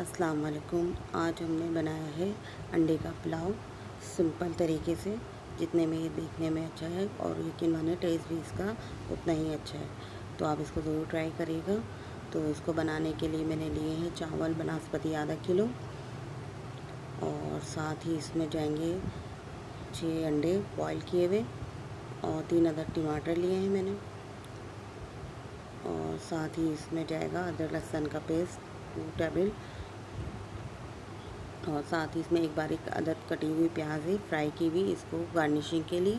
अस्सलाम वालेकुम। आज हमने बनाया है अंडे का पुलाव सिंपल तरीके से, जितने में ये देखने में अच्छा है और यकीन माने टेस्ट भी इसका उतना ही अच्छा है। तो आप इसको ज़रूर ट्राई करिएगा। तो इसको बनाने के लिए मैंने लिए हैं चावल बासमती आधा किलो, और साथ ही इसमें जाएंगे 6 अंडे बॉयल किए हुए, और 3 अदर टमाटर लिए हैं मैंने, और साथ ही इसमें जाएगा अदरक लहसुन का पेस्ट 2 टेबल, और साथ ही इसमें एक बारीक अदरक कटी हुई प्याज है फ्राई की हुई, इसको गार्निशिंग के लिए।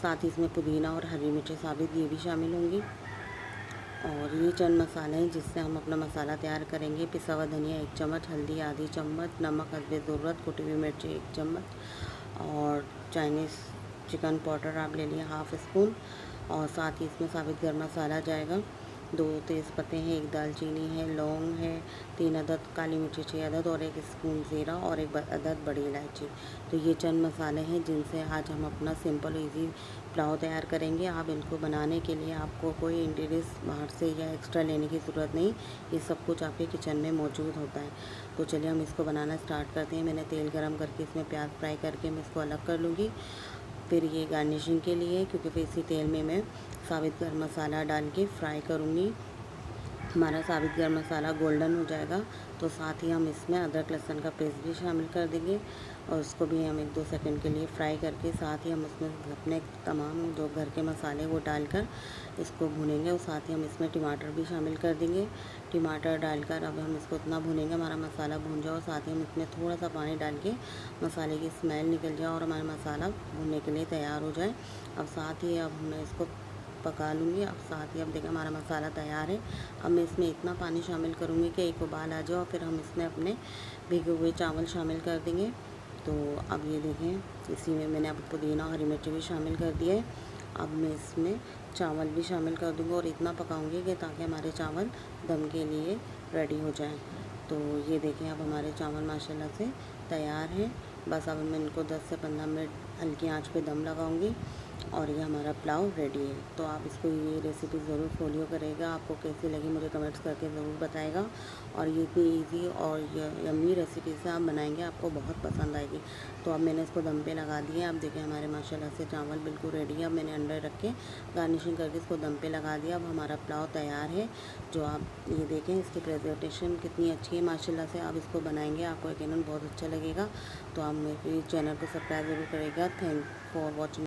साथ ही इसमें पुदीना और हरी मिर्चें साबित ये भी शामिल होंगी। और ये चंद मसाले हैं जिससे हम अपना मसाला तैयार करेंगे। पिसा हुआ धनिया 1 चम्मच, हल्दी आधी चम्मच, नमक हस्बे ज़रूरत, कुटी हुई मिर्ची 1 चम्मच, और चाइनीज़ चिकन पाउडर आप ले लिए हाफ़ स्पून, और साथ ही इसमें साबित गरम मसाला जाएगा, 2 तेज़पत्ते हैं, 1 दालचीनी है, लौंग है, 3 अदद काली मिर्ची 6 अदद, और 1 स्पून ज़ीरा, और 1 अदद बड़ी इलायची। तो ये चंद मसाले हैं जिनसे आज हम अपना सिंपल इजी पुलाव तैयार करेंगे। आप इनको बनाने के लिए आपको कोई इंग्रेडिएंट्स बाहर से या एक्स्ट्रा लेने की ज़रूरत नहीं, ये सब कुछ आपके किचन में मौजूद होता है। तो चलिए हम इसको बनाना स्टार्ट करते हैं। मैंने तेल गरम करके इसमें प्याज फ्राई करके मैं इसको अलग कर लूँगी। फिर ये गार्निशिंग के लिए, क्योंकि फिर इसी तेल में मैं साबित गरम मसाला डाल के फ्राई करूँगी। हमारा साबित गरम मसाला गोल्डन हो जाएगा तो साथ ही हम इसमें अदरक लहसुन का पेस्ट भी शामिल कर देंगे, और उसको भी हम 1-2 सेकंड के लिए फ्राई करके साथ ही हम उसमें अपने तमाम जो घर के मसाले वो डालकर इसको भूनेंगे। और साथ ही हम इसमें टमाटर भी शामिल कर देंगे। टमाटर डालकर अब हम इसको इतना भूनेंगे हमारा मसाला भून जाए, और साथ ही हम इसमें थोड़ा सा पानी डाल के मसाले की स्मेल निकल जाए और हमारा मसाला भूनने के लिए तैयार हो जाए। अब साथ ही अब मैं इसको पका लूँगी। अब साथ ही अब देखिए हमारा मसाला तैयार है। अब मैं इसमें इतना पानी शामिल करूँगी कि एक उबाल आ जाए, और फिर हम इसमें अपने भिगे हुए चावल शामिल कर देंगे। तो अब ये देखें, इसी में मैंने अब पुदीना हरी मिर्ची भी शामिल कर दिया है। अब मैं इसमें चावल भी शामिल कर दूँगी और इतना पकाऊँगी कि ताकि हमारे चावल दम के लिए रेडी हो जाएँ। तो ये देखें अब हमारे चावल माशाल्लाह से तैयार हैं। बस अब मैं इनको 10 से 15 मिनट हल्की आंच पे दम लगाऊंगी, और ये हमारा पुलाव रेडी है। तो आप इसको ये रेसिपी ज़रूर फॉलो करेगा। आपको कैसी लगी मुझे कमेंट्स करके ज़रूर बताएगा। और ये इतनी इजी और यम्मी रेसिपी से आप बनाएंगे, आपको बहुत पसंद आएगी। तो अब मैंने इसको दम पे लगा दिया। अब देखिए हमारे माशाल्लाह से चावल बिल्कुल रेडी है। अब मैंने अंडे रख के गार्निशिंग करके इसको दम पे लगा दिया। अब हमारा पुलाव तैयार है। जो आप ये देखें, इसकी प्रेजेंटेशन कितनी अच्छी है माशाल्लाह से। आप इसको बनाएंगे, आपको यकीनन बहुत अच्छा लगेगा। तो आप मेरे चैनल को सब्सक्राइब ज़रूर करेगा। Thank for watching.